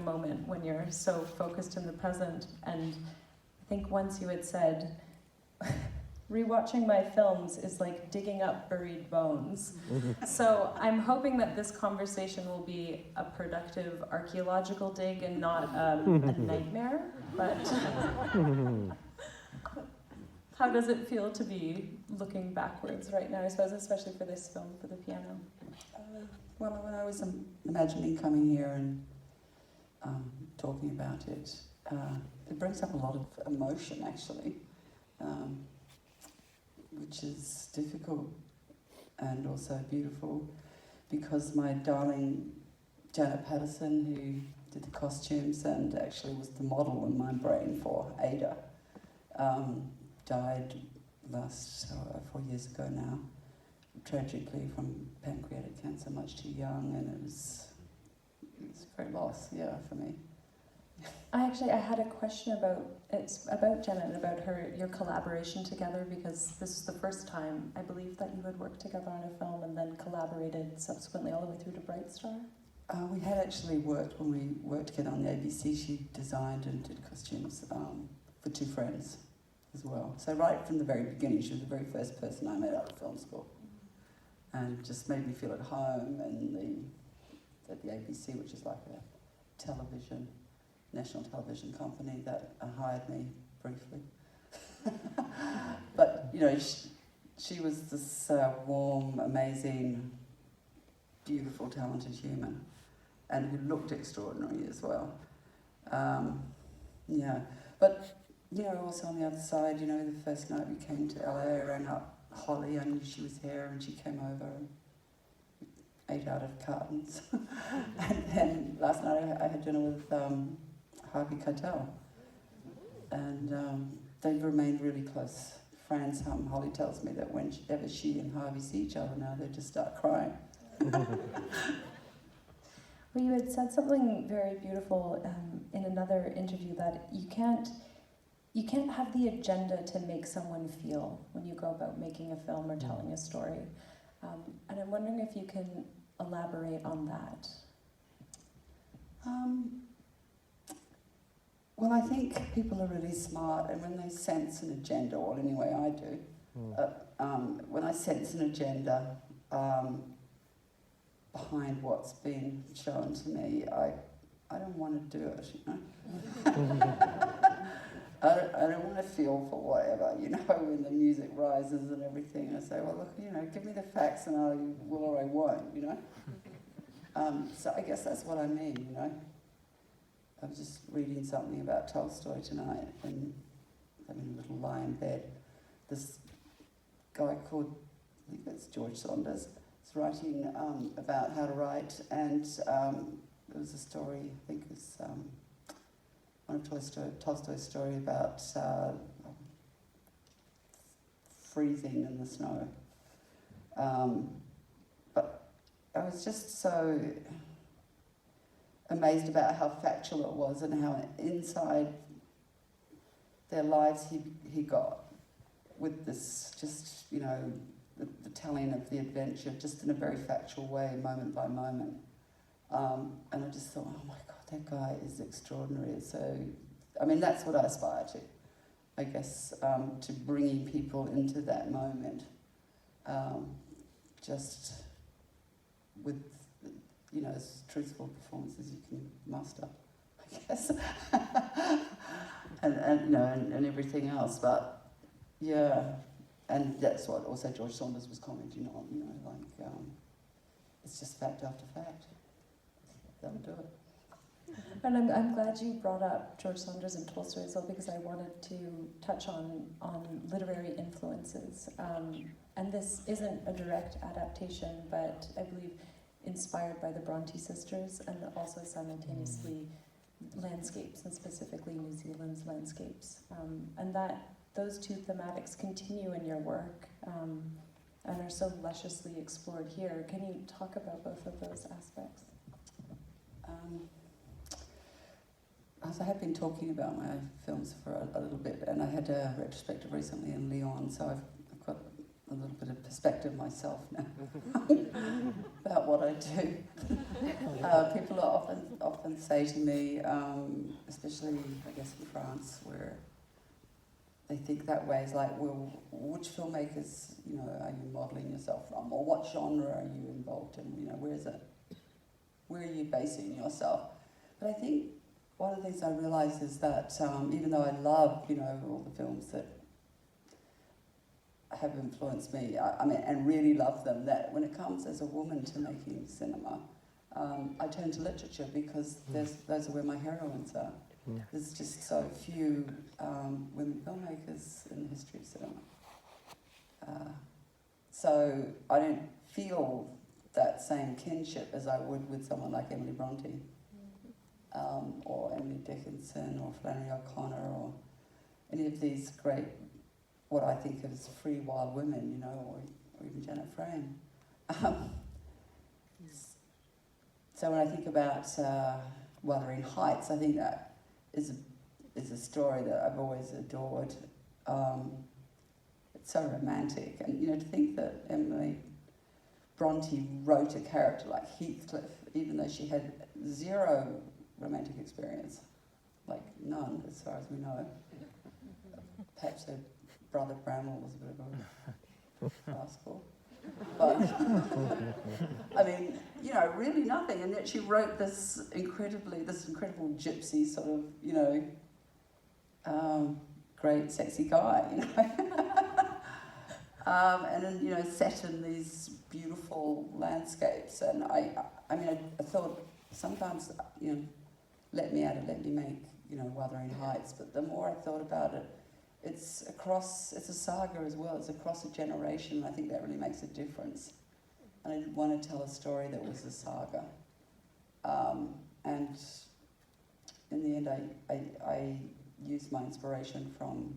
a moment when you're so focused in the present. And I think once you had said, rewatching my films is like digging up buried bones. So I'm hoping that this conversation will be a productive archaeological dig and not a nightmare. But how does it feel to be looking backwards right now, I suppose, especially for this film, for the piano? Well, when I was imagining coming here and talking about it, it brings up a lot of emotion, actually, which is difficult and also beautiful, because my darling Janet Patterson, who did the costumes and actually was the model in my brain for Ada, died 4 years ago now, tragically from pancreatic cancer, much too young, and it was a great loss, yeah, for me. I had a question about Jenna and about your collaboration together, because this is the first time, I believe, that you had worked together on a film and then collaborated subsequently all the way through to Bright Star. We had actually worked, when we worked together on the ABC, she designed and did costumes for Two Friends as well. So right from the very beginning, she was the very first person I met out of film school. And just made me feel at home at the ABC, which is like a national television company that hired me briefly. But, you know, she was this warm, amazing, beautiful, talented human, and who looked extraordinary as well. Yeah, but, you know, also on the other side, you know, the first night we came to LA, I rang up Holly, I knew she was here, and she came over and ate out of cartons. And then last night I had dinner with Harvey Keitel, and they've remained really close friends. Holly tells me that whenever she and Harvey see each other now, they just start crying. Well, you had said something very beautiful in another interview, that you can't have the agenda to make someone feel when you go about making a film or telling a story. And I'm wondering if you can elaborate on that. Well, I think people are really smart, and when they sense an agenda, or anyway I do, when I sense an agenda behind what's being shown to me, I don't want to do it, you know. I don't want to feel for whatever, you know, when the music rises and everything. I say, well, look, you know, give me the facts and I will or I won't, you know. So I guess that's what I mean, you know. I was just reading something about Tolstoy tonight, and having a little lie in bed. This guy called, I think it's George Saunders, is writing about how to write, and there was a story, I think it was one of Tolstoy's story about freezing in the snow. But I was just so amazed about how factual it was, and how inside their lives he got with this, just, you know, the telling of the adventure just in a very factual way, moment by moment. And I just thought, oh my God, that guy is extraordinary. So, I mean, that's what I aspire to, I guess, to bringing people into that moment, just with, you know, as truthful performance as you can muster, I guess, and you know, and everything else. But yeah, and that's what also George Saunders was commenting on. You know, like it's just fact after fact. That'll do it. And I'm glad you brought up George Saunders and Tolstoy as well, because I wanted to touch on literary influences. And this isn't a direct adaptation, but I believe inspired by the Bronte sisters, and also simultaneously landscapes, and specifically New Zealand's landscapes. And that those two thematics continue in your work and are so lusciously explored here. Can you talk about both of those aspects? As I have been talking about my films for a little bit, and I had a retrospective recently in Lyon, so I've got a little bit of perspective myself now about what I do. People often say to me, especially I guess in France, where they think that way, is like, well, which filmmakers, you know, are you modelling yourself from, or what genre are you involved in? You know, where are you basing yourself? But I think one of the things I realise is that even though I love, you know, all the films that have influenced me, I mean, and really love them, that when it comes as a woman to making cinema, I turn to literature because those are where my heroines are. Yeah. There's just so few women filmmakers in the history of cinema. So I don't feel that same kinship as I would with someone like Emily Bronte, or Emily Dickinson, or Flannery O'Connor, or any of these great, what I think of as free, wild women, you know, or even Janet Frame. So when I think about Wuthering Heights, I think that is a story that I've always adored. It's so romantic, and you know, to think that Emily Bronte wrote a character like Heathcliff, even though she had zero romantic experience, like none, as far as we know. Perhaps her brother Bramwell was a bit of a rascal. But, I mean, you know, really nothing. And yet she wrote this incredible gypsy sort of, you know, great sexy guy, you know. And then, you know, set in these beautiful landscapes. And I mean, I thought sometimes, you know, let me make, you know, Wuthering Heights. But the more I thought about it, it's a saga as well. It's across a generation. I think that really makes a difference. And I didn't want to tell a story that was a saga. And in the end, I used my inspiration from,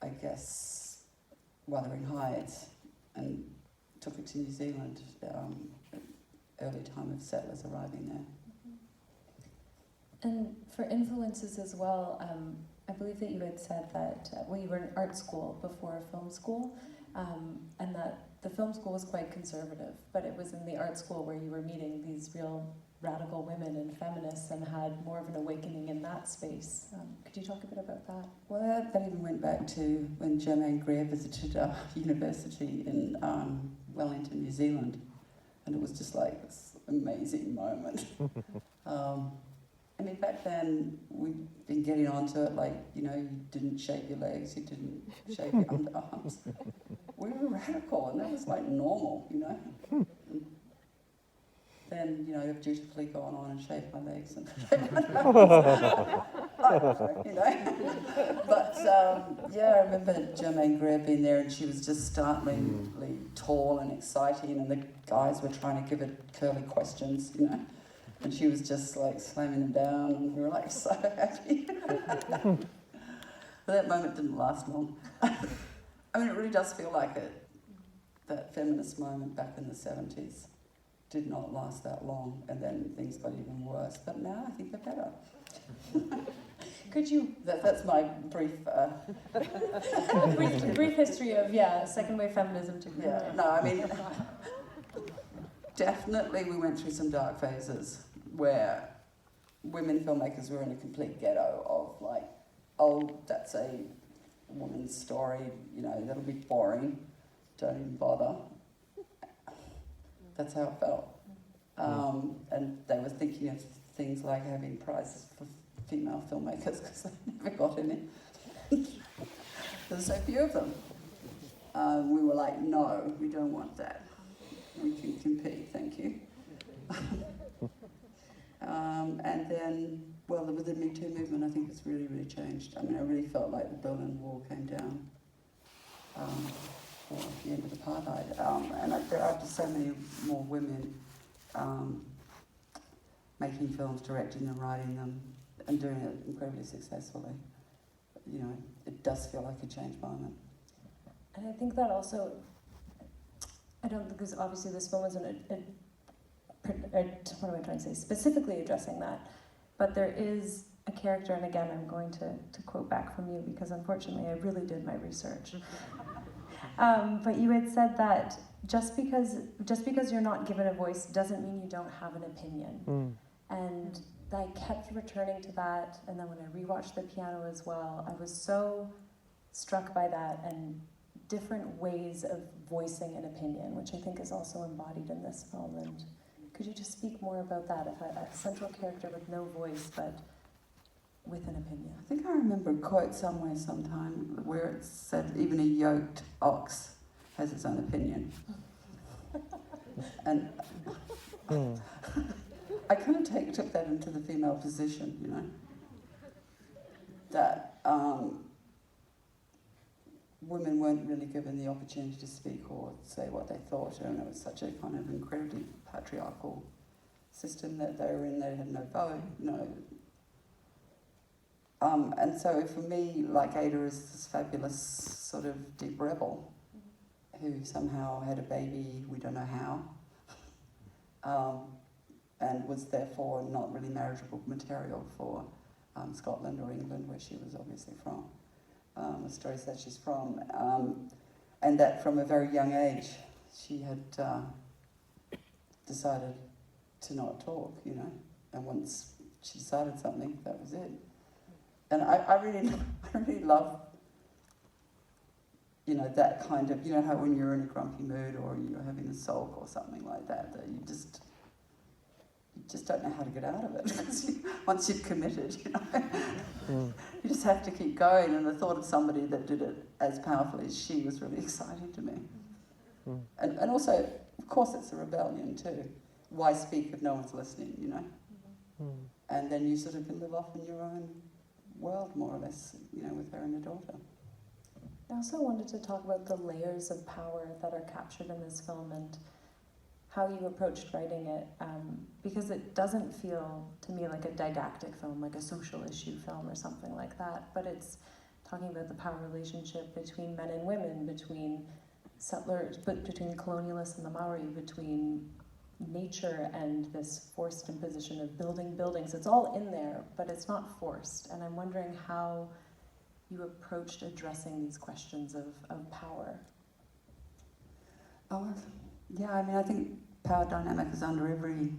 I guess, Wuthering Heights, and took it to New Zealand, early time of settlers arriving there. And for influences as well, I believe that you had said that you were in art school before film school, and that the film school was quite conservative, but it was in the art school where you were meeting these real radical women and feminists and had more of an awakening in that space. Could you talk a bit about that? Well, that even went back to when Germaine Greer visited our university in Wellington, New Zealand, and it was just like this amazing moment. I mean, back then, we'd been getting onto it, like, you know, you didn't shave your legs, you didn't shave your underarms. We were radical, and that was, like, normal, you know. And then, you know, I've dutifully gone on and shaved my legs and shaved my underarms. I don't know, you know. But, yeah, I remember Germaine Greer being there, and she was just startlingly tall and exciting, and the guys were trying to give her curly questions, you know. And she was just like slamming them down, and we were like so happy. But that moment didn't last long. I mean, it really does feel like it. That feminist moment back in the 70s did not last that long, and then things got even worse. But now I think they're better. Could you? That's my brief. brief history of second wave feminism too. Yeah. No, I mean, definitely we went through some dark phases where women filmmakers were in a complete ghetto of like, oh, that's a woman's story, you know, that'll be boring, don't even bother. That's how it felt. And they were thinking of things like having prizes for female filmmakers because they never got any. There's so few of them. We were like, no, we don't want that. We can compete, thank you. And then, well, with the Me Too movement, I think it's really, really changed. I mean, I really felt like the Berlin Wall came down for the end of apartheid. And there are just so many more women making films, directing them, writing them, and doing it incredibly successfully. You know, it does feel like a change moment. And I think that also, I don't think, because obviously this film isn't what am I trying to say, specifically addressing that, but there is a character, and again I'm going to quote back from you because unfortunately I really did my research. But you had said that just because you're not given a voice doesn't mean you don't have an opinion. And I kept returning to that, and then when I rewatched the piano as well, I was so struck by that and different ways of voicing an opinion, which I think is also embodied in this film. And could you just speak more about that? If a central character with no voice, but with an opinion. I think I remember a quote somewhere sometime where it said even a yoked ox has its own opinion. And I kind of took that into the female position, you know, that women weren't really given the opportunity to speak or say what they thought, and it was such a kind of incredibly patriarchal system that they were in. They had no vote, and so for me, like, Ada is this fabulous sort of deep rebel who somehow had a baby, we don't know how, and was therefore not really marriageable material for Scotland or England, where she was obviously from. The story says she's from, and that from a very young age she had decided to not talk, and once she decided something, that was it. And I really love, that kind of, how when you're in a grumpy mood or you're having a sulk or something like that, that you just don't know how to get out of it. Because once you've committed, you just have to keep going. And the thought of somebody that did it as powerfully as she was really exciting to me. And also, of course, it's a rebellion too. Why speak if no one's listening, And then you sort of can live off in your own world, more or less, with her and her daughter. I also wanted to talk about the layers of power that are captured in this film and how you approached writing it, because it doesn't feel to me like a didactic film, like a social issue film or something like that, but it's talking about the power relationship between men and women, between settlers, but between colonialists and the Maori, between nature and this forced imposition of building buildings. It's all in there, but it's not forced. And I'm wondering how you approached addressing these questions of power. Oh, yeah, I think power dynamic is under every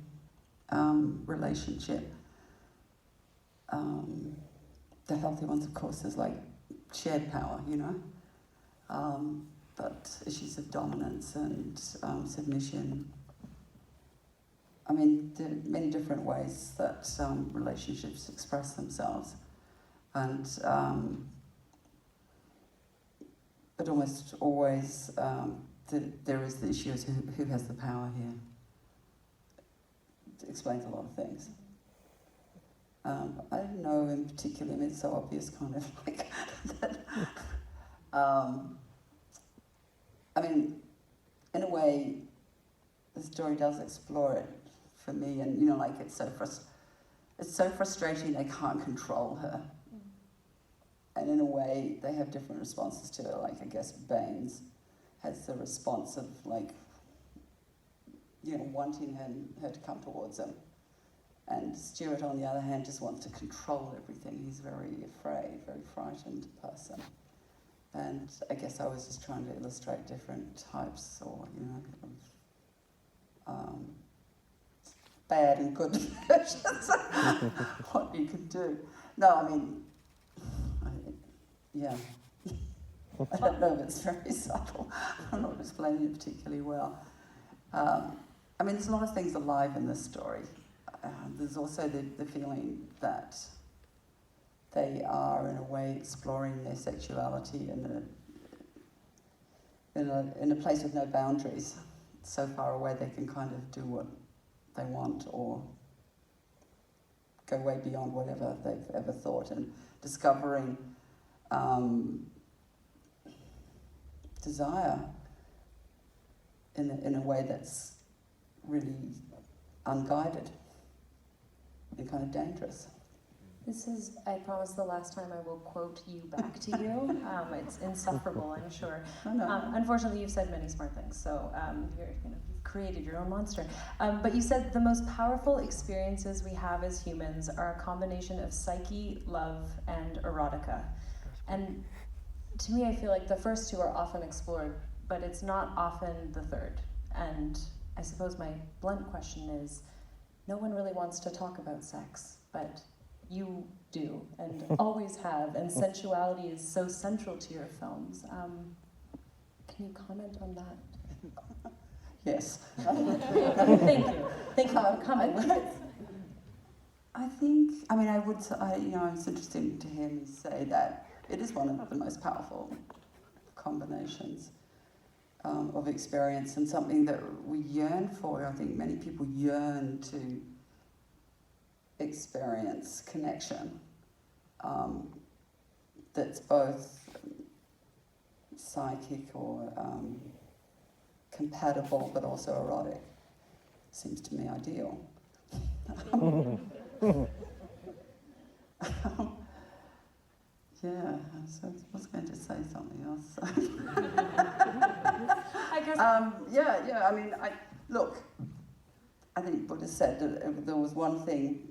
relationship. The healthy ones, of course, is like shared power, but issues of dominance and submission. There are many different ways that relationships express themselves, and but almost always there is the issue of who has the power here. It explains a lot of things. I don't know in particular, it's so obvious, kind of like that. In a way, the story does explore it for me, and it's so frustrating they can't control her. And in a way, they have different responses to it. Like, I guess Baines has the response of, wanting her to come towards him. And Stuart, on the other hand, just wants to control everything. He's very afraid, very frightened person. And I guess I was just trying to illustrate different types, or, of bad and good versions of what you can do. No, yeah. I don't know if it's very subtle. I'm not explaining it particularly well. There's a lot of things alive in this story. There's also the feeling that they are, in a way, exploring their sexuality in a place with no boundaries. So far away they can kind of do what they want or go way beyond whatever they've ever thought, and discovering desire in a way that's really unguided and kind of dangerous. This is, I promise, the last time I will quote you back to you. It's insufferable, I'm sure. Oh, no. Unfortunately, you've said many smart things, so you've created your own monster. But you said the most powerful experiences we have as humans are a combination of psyche, love, and erotica. And to me, I feel like the first two are often explored but it's not often the third. And I suppose my blunt question is, no one really wants to talk about sex, but you do, and always have, and sensuality is so central to your films. Can you comment on that? Yes. Thank you. Thank you for coming. I think, I mean, it's interesting to hear me say that it is one of the most powerful combinations of experience, and something that we yearn for. I think many people yearn to experience connection that's both psychic or compatible but also erotic. Seems to me ideal. Yeah, so I was going to say something else. I guess. I mean, I think Buddha said that if there was one thing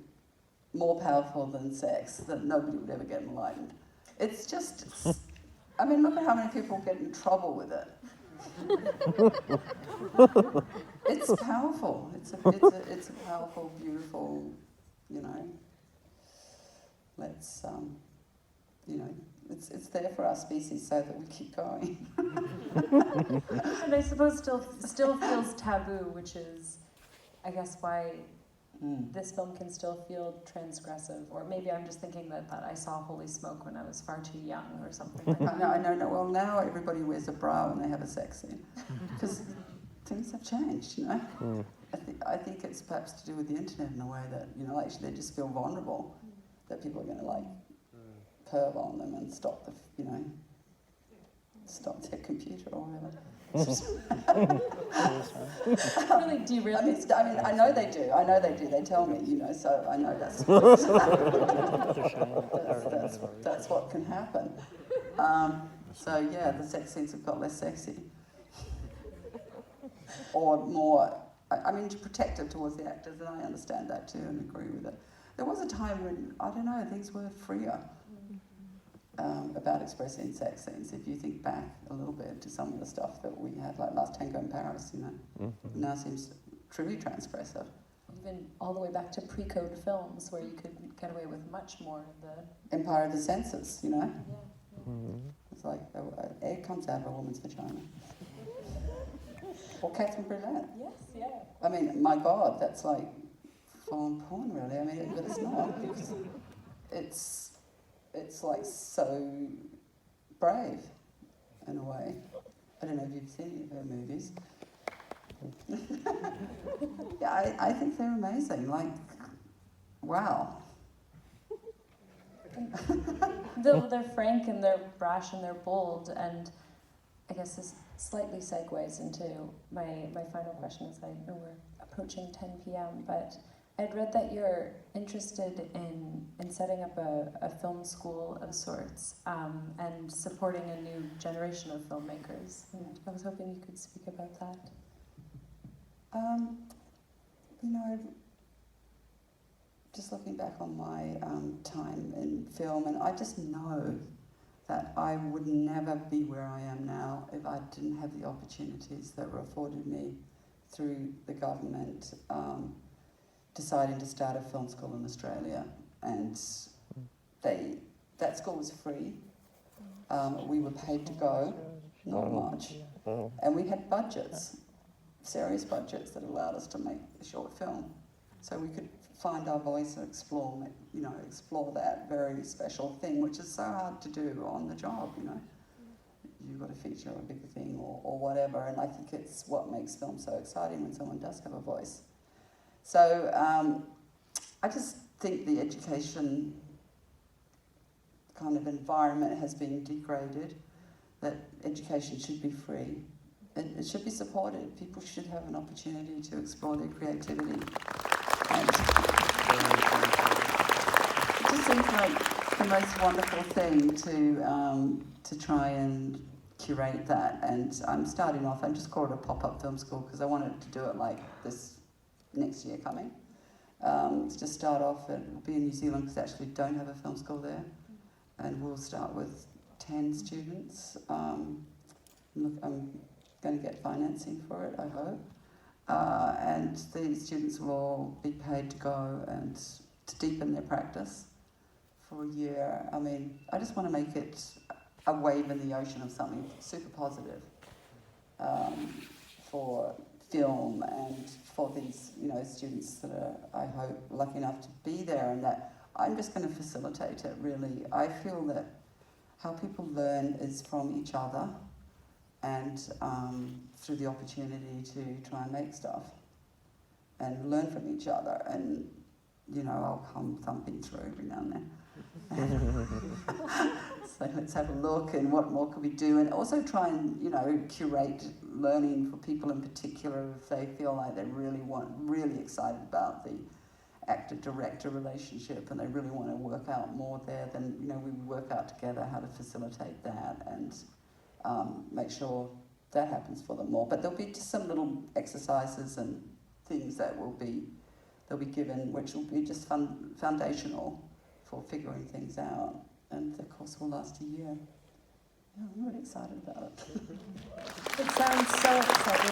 more powerful than sex, that nobody would ever get enlightened. It's just, I mean, look at how many people get in trouble with it. It's powerful. It's a powerful, beautiful, let's, it's there for our species so that we keep going. And I suppose still feels taboo, which is, I guess, why this film can still feel transgressive. Or maybe I'm just thinking that I saw Holy Smoke when I was far too young or something like that. No. Well, now everybody wears a bra when they have a sex scene. Because things have changed, I think it's perhaps to do with the internet in a way that, actually they just feel vulnerable. That people are going to, perv on them and stop their computer or whatever. Really derailed. I know they do. They tell me, so I know that's that's what can happen. So yeah, the sex scenes have got less sexy, or more. Protective towards the actors, and I understand that too and agree with it. There was a time when things were freer. About expressing sex scenes. If you think back a little bit to some of the stuff that we had, like Last Tango in Paris, now seems truly transgressive. Even all the way back to pre-code films, where you could get away with much more of the... Empire of the Senses, Yeah. It's like an egg comes out of a woman's vagina. Or Catherine Breillat. Yes, yeah. My God, that's like foreign porn, really. But it's not, because it's like so brave in a way. I don't know if you've seen any of her movies. Yeah, I think they're amazing. Wow. They're frank and they're brash and they're bold, and I guess this slightly segues into my final question, as I know we're approaching 10 p.m., but I'd read that you're interested in setting up a film school of sorts, and supporting a new generation of filmmakers. And I was hoping you could speak about that. Just looking back on my time in film, and I just know that I would never be where I am now if I didn't have the opportunities that were afforded me through the government deciding to start a film school in Australia. And that school was free. We were paid to go, not much. And we had budgets, serious budgets, that allowed us to make a short film. So we could find our voice and explore that very special thing, which is so hard to do on the job, You've got to feature a bigger thing or whatever, and I think it's what makes film so exciting when someone does have a voice. So I just think the education kind of environment has been degraded, that education should be free. It should be supported. People should have an opportunity to explore their creativity. And it just seems like the most wonderful thing to try and curate that. And I'm starting off, I just called it a pop-up film school because I wanted to do it like this next year coming. To just start off, it'll be in New Zealand because they actually don't have a film school there. And we'll start with 10 students. I'm going to get financing for it, I hope. And the students will all be paid to go and to deepen their practice for a year. I mean, I just want to make it a wave in the ocean of something super positive for film and for these, students that are, I hope, lucky enough to be there, and that I'm just going to facilitate it, really. I feel that how people learn is from each other and through the opportunity to try and make stuff and learn from each other. And, I'll come thumping through every now and then. So let's have a look and what more could we do, and also try and, curate learning for people in particular if they feel like they really excited about the actor-director relationship and they really want to work out more there, then, we work out together how to facilitate that and make sure that happens for them more. But there'll be just some little exercises and things that they'll be given, which will be just foundational for figuring things out. And the course will last a year. Yeah, I'm really excited about it. It sounds so exciting.